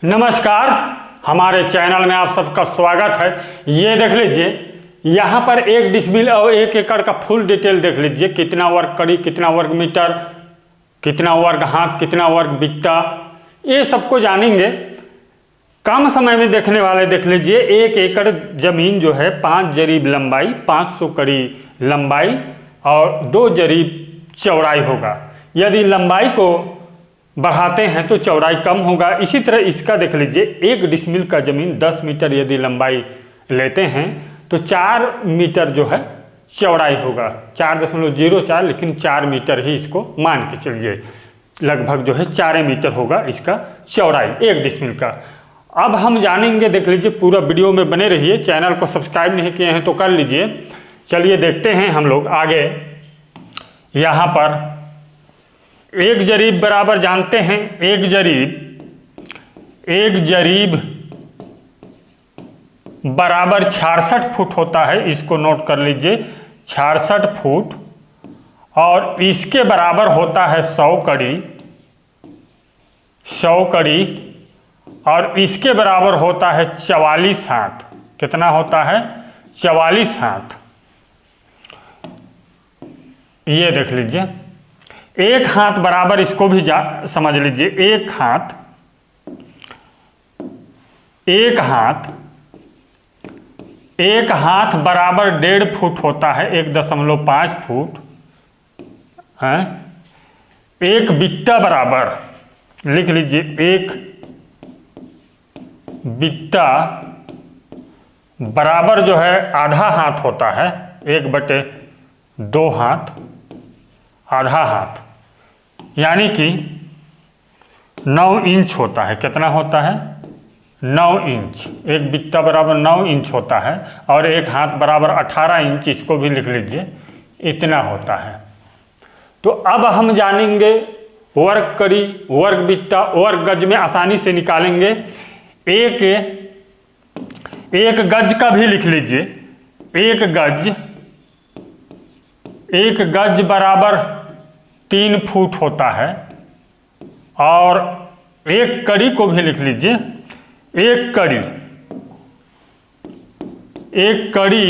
नमस्कार, हमारे चैनल में आप सबका स्वागत है। ये देख लीजिए, यहाँ पर 1 डिसमिल और 1 एकड़ का फुल डिटेल देख लीजिए। कितना वर्ग कड़ी, कितना वर्ग मीटर, कितना वर्ग हाथ, कितना वर्ग बिट्टा, ये सबको जानेंगे। कम समय में देखने वाले देख लीजिए, 1 एकड़ जमीन जो है 5 जरीब लंबाई, 500 कड़ी लंबाई और 2 जरीब चौड़ाई होगा। यदि लंबाई को बढ़ाते हैं तो चौड़ाई कम होगा। इसी तरह इसका देख लीजिए, 1 डिसमिल का जमीन 10 मीटर यदि लंबाई लेते हैं तो 4 मीटर जो है चौड़ाई होगा। 4.04, लेकिन 4 मीटर ही इसको मान के चलिए, लगभग जो है 4 मीटर होगा इसका चौड़ाई 1 डिसमिल का। अब हम जानेंगे, देख लीजिए पूरा वीडियो में बने रहिए। चैनल को सब्सक्राइब नहीं किए हैं तो कर लीजिए। चलिए देखते हैं हम लोग आगे। यहाँ पर 1 जरीब बराबर जानते हैं, 1 जरीब बराबर 66 फुट होता है। इसको नोट कर लीजिए, 66 फुट। और इसके बराबर होता है 100 कड़ी, 100 कड़ी। और इसके बराबर होता है 44 हाथ। कितना होता है? 44 हाथ। ये देख लीजिए, 1 हाथ बराबर, इसको भी समझ लीजिए। 1 हाथ 1 हाथ बराबर 1.5 फुट होता है, 1.5 फुट है। 1 बिट्टा बराबर, लिख लीजिए, 1 बिट्टा बराबर जो है आधा हाथ होता है। 1/2 हाथ, आधा हाथ, यानी कि 9 इंच होता है। कितना होता है? 9 इंच। 1 बिट्टा बराबर 9 इंच होता है। और 1 हाथ बराबर 18 इंच, इसको भी लिख लीजिए, इतना होता है। तो अब हम जानेंगे वर्ग कड़ी, वर्ग बिट्टा, वर्ग गज में आसानी से निकालेंगे। एक गज का भी लिख लीजिए। 1 गज बराबर 3 फुट होता है। और 1 कड़ी को भी लिख लीजिए। 1 कड़ी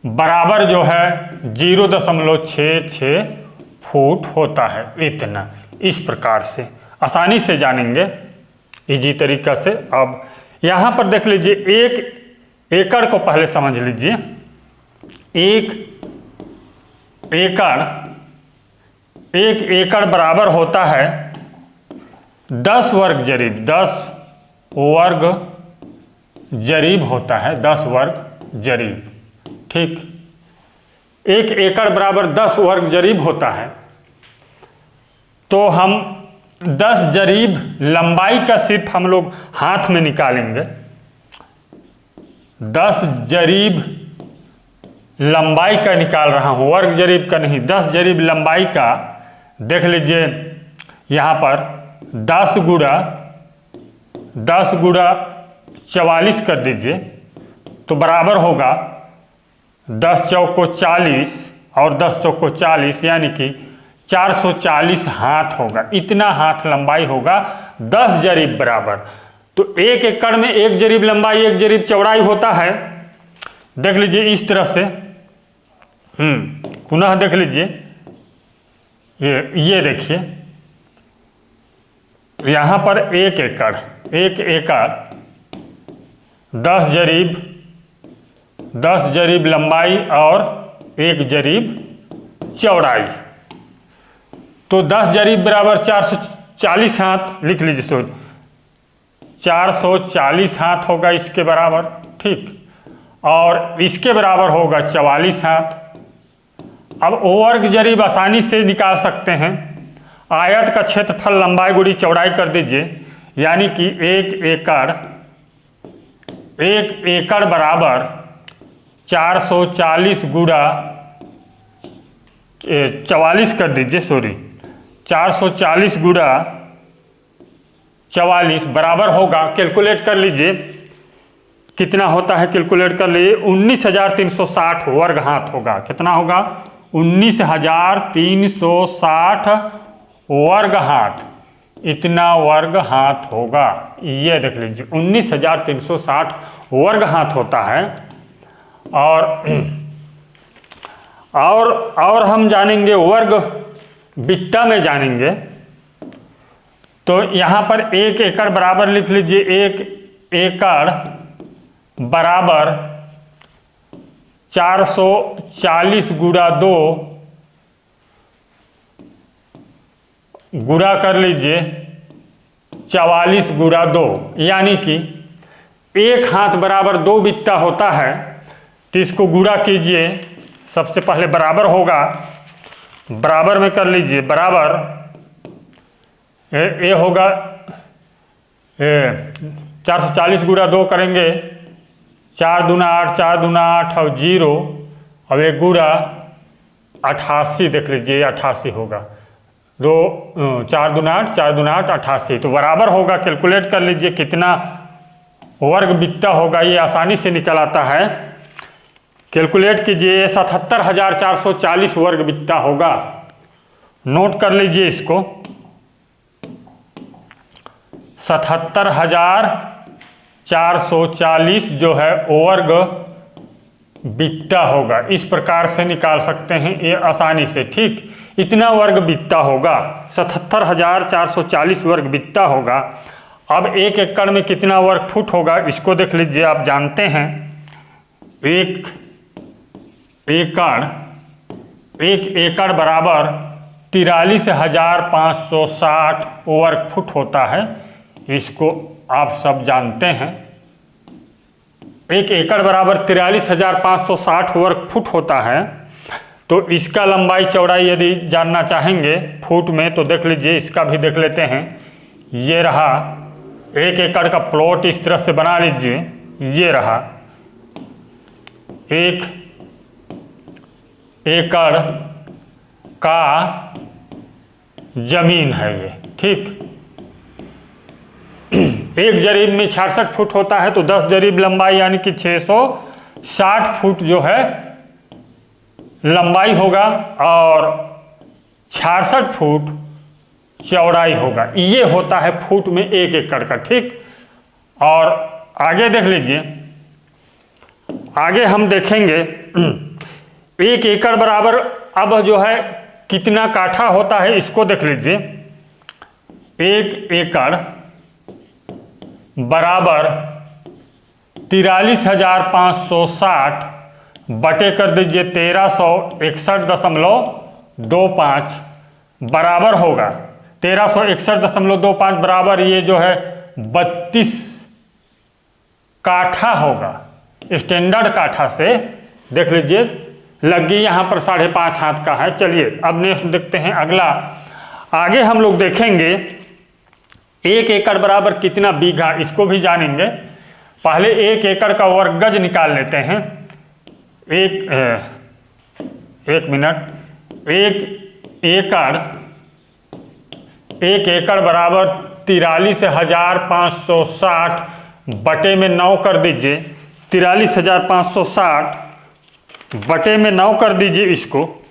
बराबर जो है 0.66 फुट होता है। इतना, इस प्रकार से आसानी से जानेंगे, इजी तरीका से। अब यहाँ पर देख लीजिए, 1 एकड़ को पहले समझ लीजिए। 1 एकड़ बराबर होता है 10 वर्ग जरीब। 10 वर्ग जरीब होता है, 10 वर्ग जरीब। ठीक, 1 एकड़ बराबर 10 वर्ग जरीब होता है। तो हम 10 जरीब लंबाई का सिर्फ हम लोग हाथ में निकालेंगे। 10 जरीब लंबाई का निकाल रहा हूं, वर्ग जरीब का नहीं। 10 जरीब लंबाई का देख लीजिए, यहाँ पर 10 गुड़ा 44 कर दीजिए, तो बराबर होगा 10 चौको 40 और 10 चौको 40, यानी कि 440 हाथ होगा। इतना हाथ लंबाई होगा 10 जरीब बराबर। तो 1 एकड़ में 1 जरीब लंबाई, 1 जरीब चौड़ाई होता है। देख लीजिए इस तरह से। पुनः देख लीजिए, ये देखिए, यहाँ पर 1 एकड़ 10 जरीब लंबाई और 1 जरीब चौड़ाई। तो 10 जरीब बराबर 440 हाथ, लिख लीजिए। सो 440 हाथ होगा इसके बराबर। ठीक, और इसके बराबर होगा 44 हाथ। अब वर्ग जरीब आसानी से निकाल सकते हैं। आयत का क्षेत्रफल लंबाई गुड़ी चौड़ाई कर दीजिए, यानी कि 1 एकड़ बराबर 440 गुड़ा 44 कर दीजिए, 440 गुड़ा 44 बराबर होगा, कैलकुलेट कर लीजिए कितना होता है। कैलकुलेट कर लीजिए, 19,360 वर्ग हाथ होगा। कितना होगा? 19,360 वर्ग हाथ। इतना वर्ग हाथ होगा। ये देख लीजिए 19,360 वर्ग हाथ होता है। और हम जानेंगे वर्ग बिट्टा में जानेंगे। तो यहाँ पर 1 एकड़ बराबर लिख लीजिए, 1 एकड़ बराबर 440 गुणा 2 गुणा कर लीजिए 44 गुणा 2, यानी कि 1 हाथ बराबर 2 बित्ता होता है। तो इसको गुणा कीजिए, सबसे पहले बराबर होगा, बराबर में कर लीजिए, बराबर ये होगा 440 गुणा 2 करेंगे, 4 दूना 8, 4 दूना 8 और 0, अब एक गुणा 88 देख लीजिए, 88 होगा, 4 दूना 8, 4 दूना 8, 88। तो बराबर होगा, कैलकुलेट कर लीजिए कितना वर्ग बित्ता होगा, ये आसानी से निकल आता है। कैलकुलेट कीजिए, 77,440 वर्ग बित्ता होगा। नोट कर लीजिए इसको, 77,440 जो है वर्ग बित्ता होगा। इस प्रकार से निकाल सकते हैं ये आसानी से, ठीक। इतना वर्ग बित्ता होगा, 77,440 वर्ग बित्ता होगा। अब 1 एकड़ में कितना वर्ग फुट होगा इसको देख लीजिए, आप जानते हैं 1 एकड़ बराबर 43,560 वर्ग फुट होता है। इसको आप सब जानते हैं, 1 एकड़ बराबर 43,560 वर्ग फुट होता है। तो इसका लंबाई चौड़ाई यदि जानना चाहेंगे फुट में तो देख लीजिए, इसका भी देख लेते हैं। ये रहा 1 एकड़ का प्लॉट, इस तरह से बना लीजिए, ये रहा 1 एकड़ का जमीन है ये, ठीक। 1 जरीब में 66 फुट होता है, तो 10 जरीब लंबाई यानी कि 660 फुट जो है लंबाई होगा और 66 फुट चौड़ाई होगा। ये होता है फुट में 1 एकड़ का, ठीक। और आगे देख लीजिए, आगे हम देखेंगे 1 एकड़ बराबर अब जो है कितना काठा होता है इसको देख लीजिए। 1 एकड़ बराबर 43,560 बटे कर दीजिए 1361.25 बराबर होगा 1361.25 बराबर ये जो है 32 काठा होगा। स्टैंडर्ड काठा से देख लीजिए, लगी यहाँ पर 5.5 हाथ का है। चलिए अब नेक्स्ट देखते हैं अगला। आगे हम लोग देखेंगे 1 एकड़ बराबर कितना बीघा, इसको भी जानेंगे। पहले 1 एकड़ का वर्ग गज निकाल लेते हैं। एक मिनट, 1 एकड़ बराबर 43,560 बटे में 9 कर दीजिए। 43,560 बटे में 9 कर दीजिए इसको।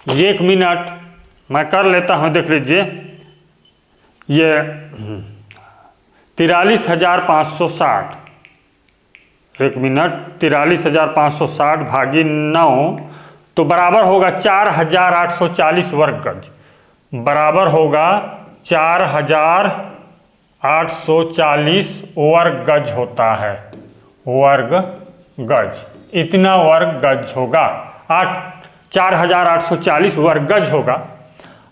1 मिनट मैं कर लेता हूँ, देख लीजिए। ये 43,560, 1 मिनट, 43,560 भागी 9 तो बराबर होगा 4,840 वर्ग गज, बराबर होगा 4,840 वर्ग गज होता है। वर्ग गज, इतना वर्ग गज होगा, 4,840 वर्ग गज होगा।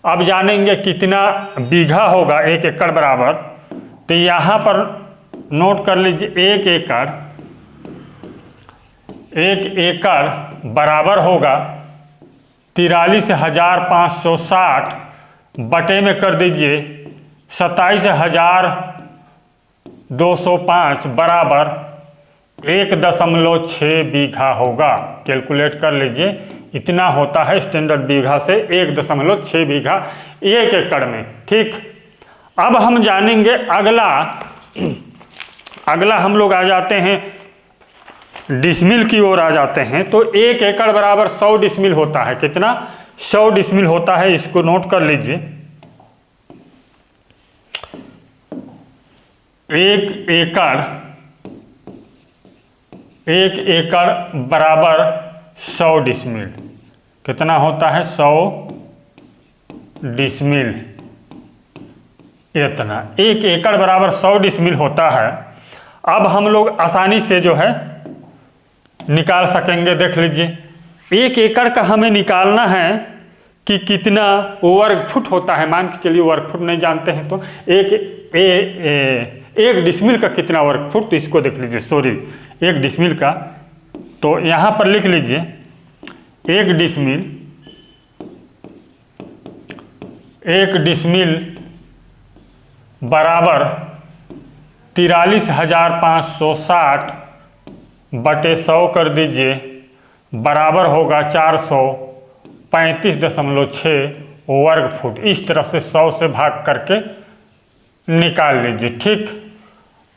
अब जानेंगे कितना बीघा होगा 1 एकड़ बराबर। तो यहाँ पर नोट कर लीजिए, 1 एकड़ बराबर होगा 43,560 बटे में कर दीजिए 27,205 बराबर 1.6 बीघा होगा। कैलकुलेट कर लीजिए, इतना होता है स्टैंडर्ड बीघा से 1.6 बीघा 1 एकड़ में, ठीक। अब हम जानेंगे अगला हम लोग आ जाते हैं डिसमिल की ओर आ जाते हैं। तो 1 एकड़ बराबर 100 डिसमिल होता है। कितना? 100 डिसमिल होता है। इसको नोट कर लीजिए। एक एकड़ बराबर 100 डिसमिल। कितना होता है? 100 डिसमिल। इतना 1 एकड़ बराबर 100 डिसमिल होता है। अब हम लोग आसानी से जो है निकाल सकेंगे। देख लीजिए, 1 एकड़ का हमें निकालना है कि कितना वर्ग फुट होता है। मान के चलिए वर्ग फुट नहीं जानते हैं तो एक डिसमिल का कितना वर्ग फुट, तो इसको देख लीजिए। सॉरी, 1 डिसमिल का, तो यहाँ पर लिख लीजिए 1 डिसमिल बराबर 43,560 बटे 100 कर दीजिए, बराबर होगा 435.6 वर्ग फुट। इस तरह से 100 से भाग करके निकाल लीजिए। ठीक,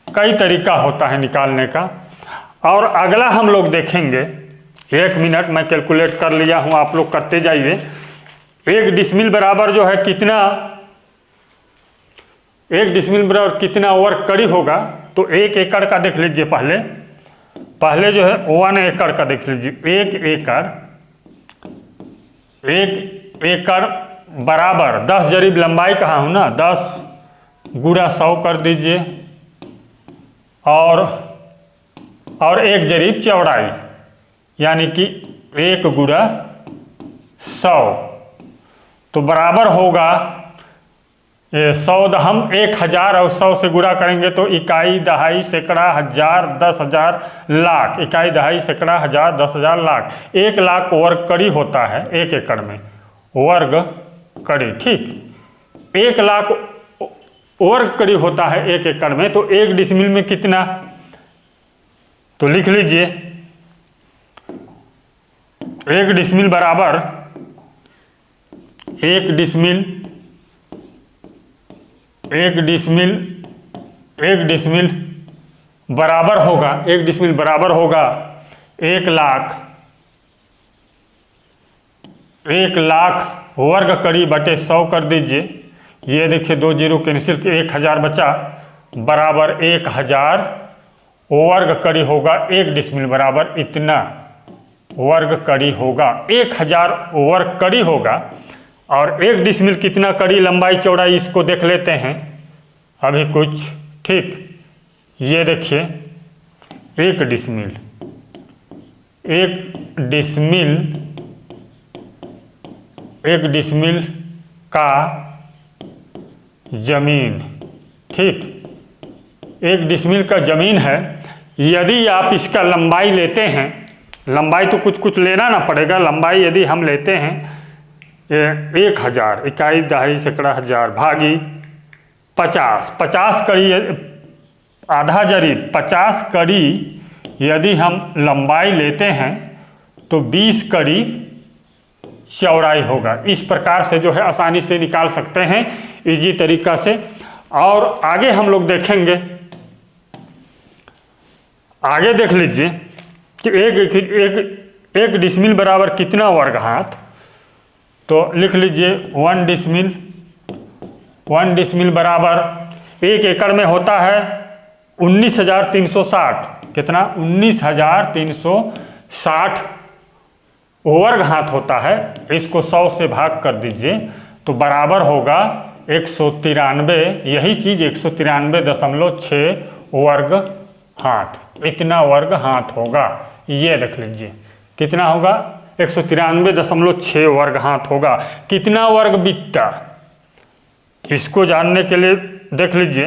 कई तरीका होता है निकालने का। और अगला हम लोग देखेंगे, 1 मिनट मैं कैलकुलेट कर लिया हूँ, आप लोग करते जाइए। 1 डिसमिल बराबर जो है कितना, 1 डिसमिल बराबर कितना वर्ग कड़ी होगा, तो 1 एकड़ का देख लीजिए। पहले जो है 1 एकड़ का देख लीजिए। 1 एकड़ बराबर 10 जरीब लंबाई कहाँ हूँ ना, 10 गुणा 100 कर दीजिए, और 1 जरीब चौड़ाई, यानी कि 1 गुणा 100, तो बराबर होगा 100। हम 1000 और 100 से गुणा करेंगे तो इकाई, दहाई, सैकड़ा, हजार, 10,000, लाख। इकाई, दहाई, सैकड़ा, हजार, 10,000, लाख। 1 लाख वर्ग कड़ी होता है 1 एकड़ में, वर्ग कड़ी। ठीक, 1 लाख वर्ग कड़ी होता है 1 एकड़ में, तो 1 डिसमिल में कितना, तो लिख लीजिए 1 डिसमिल बराबर 1 डिसमिल बराबर होगा 1 डिसमिल बराबर होगा 1 लाख वर्ग कड़ी बटे 100 कर दीजिए। ये देखिए 2 जीरो कैंसिल, 1000 बचा, बराबर 1000 वर्ग कड़ी होगा 1 डिसमिल बराबर इतना वर्ग कड़ी होगा। 1000 वर्ग कड़ी होगा। और 1 डिसमिल कितना कड़ी, लंबाई, चौड़ाई, इसको देख लेते हैं अभी कुछ। ठीक, ये देखिए 1 डिसमिल का जमीन। ठीक, 1 डिसमिल का जमीन है। यदि आप इसका लंबाई लेते हैं, लंबाई तो कुछ लेना ना पड़ेगा। लंबाई यदि हम लेते हैं 1000, इकाई, दहाई, सैकड़ा, हजार, भागी 50 कड़ी, आधा जरीब 50 कड़ी यदि हम लंबाई लेते हैं तो 20 कड़ी चौड़ाई होगा। इस प्रकार से जो है आसानी से निकाल सकते हैं, इजी तरीका से। और आगे हम लोग देखेंगे, आगे देख लीजिए कि एक डिसमिल बराबर कितना वर्ग हाथ, तो लिख लीजिए 1 डिसमिल बराबर 1 एकड़ में होता है 19,360। कितना? 19,360 वर्ग हाथ होता है। इसको 100 से भाग कर दीजिए तो बराबर होगा 193। यही चीज 193.6 वर्ग हाथ, इतना वर्ग हाथ होगा। ये देख लीजिए कितना होगा, 193.6 वर्ग हाथ होगा। कितना वर्ग बित्ता, इसको जानने के लिए देख लीजिए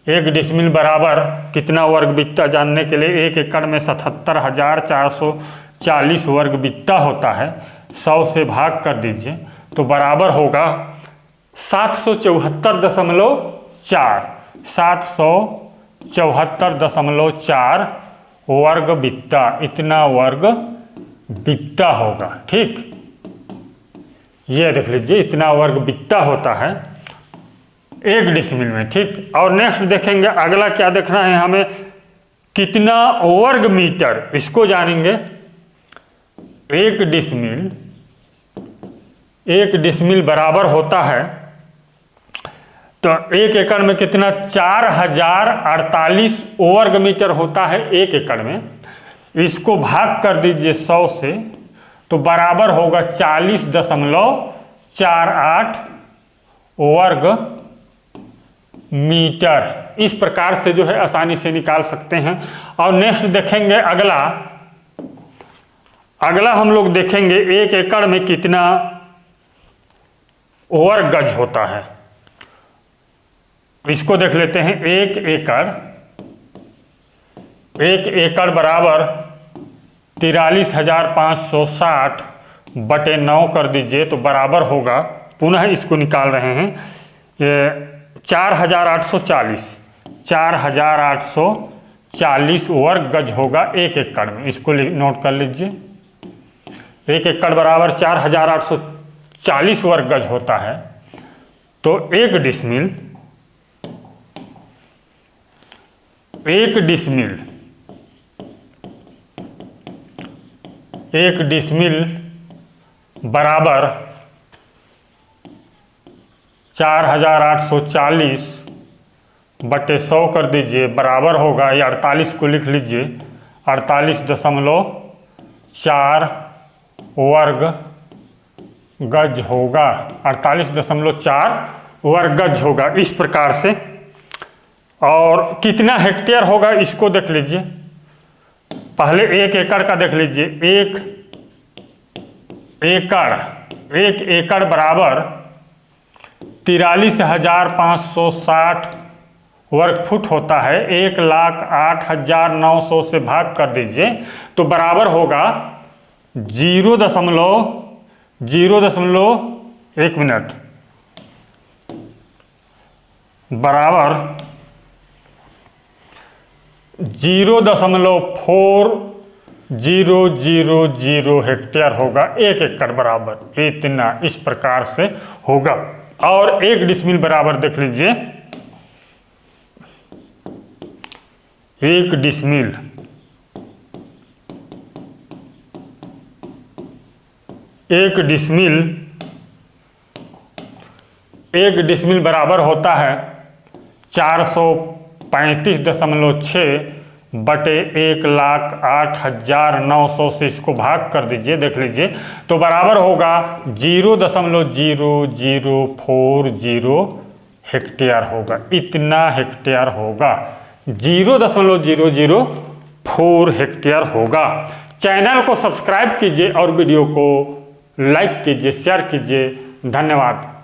1 डिसमिल बराबर कितना वर्ग बित्ता जानने के लिए 1 एकड़ में 77,440 वर्ग बित्ता होता है। 100 से भाग कर दीजिए तो बराबर होगा 774.4 वर्ग बित्ता, इतना वर्ग बित्ता होगा। ठीक, ये देख लीजिए इतना वर्ग बित्ता होता है 1 डिसमिल में। ठीक, और नेक्स्ट देखेंगे अगला क्या देखना है हमें, कितना वर्ग मीटर, इसको जानेंगे। 1 डिसमिल बराबर होता है तो 1 एकड़ में कितना 4048 वर्ग मीटर होता है 1 एकड़ में। इसको भाग कर दीजिए 100 से तो बराबर होगा 40.48 वर्ग मीटर। इस प्रकार से जो है आसानी से निकाल सकते हैं। और नेक्स्ट देखेंगे अगला हम लोग देखेंगे 1 एकड़ में कितना वर्ग गज होता है। इसको देख लेते हैं। 1 एकड़ बराबर 43,560 बटे 9 कर दीजिए तो बराबर होगा, पुनः इसको निकाल रहे हैं, ये 4,840 वर्ग गज होगा 1 एकड़ में। इसको नोट कर लीजिए। 1 एकड़ बराबर 4,840 वर्ग गज होता है। तो 1 डिसमिल बराबर 4,840 बटे 100 कर दीजिए, बराबर होगा, ये 48 को लिख लीजिए, 48.4 वर्ग गज होगा। 48.4 वर्ग गज होगा इस प्रकार से। और कितना हेक्टेयर होगा इसको देख लीजिए। पहले 1 एकड़ का देख लीजिए। 1 एकड़ बराबर 43,560 वर्ग फुट होता है। 1,08,900 से भाग कर दीजिए तो बराबर होगा 0.1 मिनट बराबर 0.4000 हेक्टेयर होगा 1 एकड़ बराबर इतना। इस प्रकार से होगा। और 1 डिसमिल बराबर देख लीजिए। 1 डिसमिल बराबर होता है 435.6 बटे 1,08,900 से इसको भाग कर दीजिए, देख लीजिए, तो बराबर होगा 0.0040 हेक्टेयर होगा। इतना हेक्टेयर होगा, 0.004 हेक्टेयर होगा। चैनल को सब्सक्राइब कीजिए और वीडियो को लाइक कीजिए, शेयर कीजिए। धन्यवाद।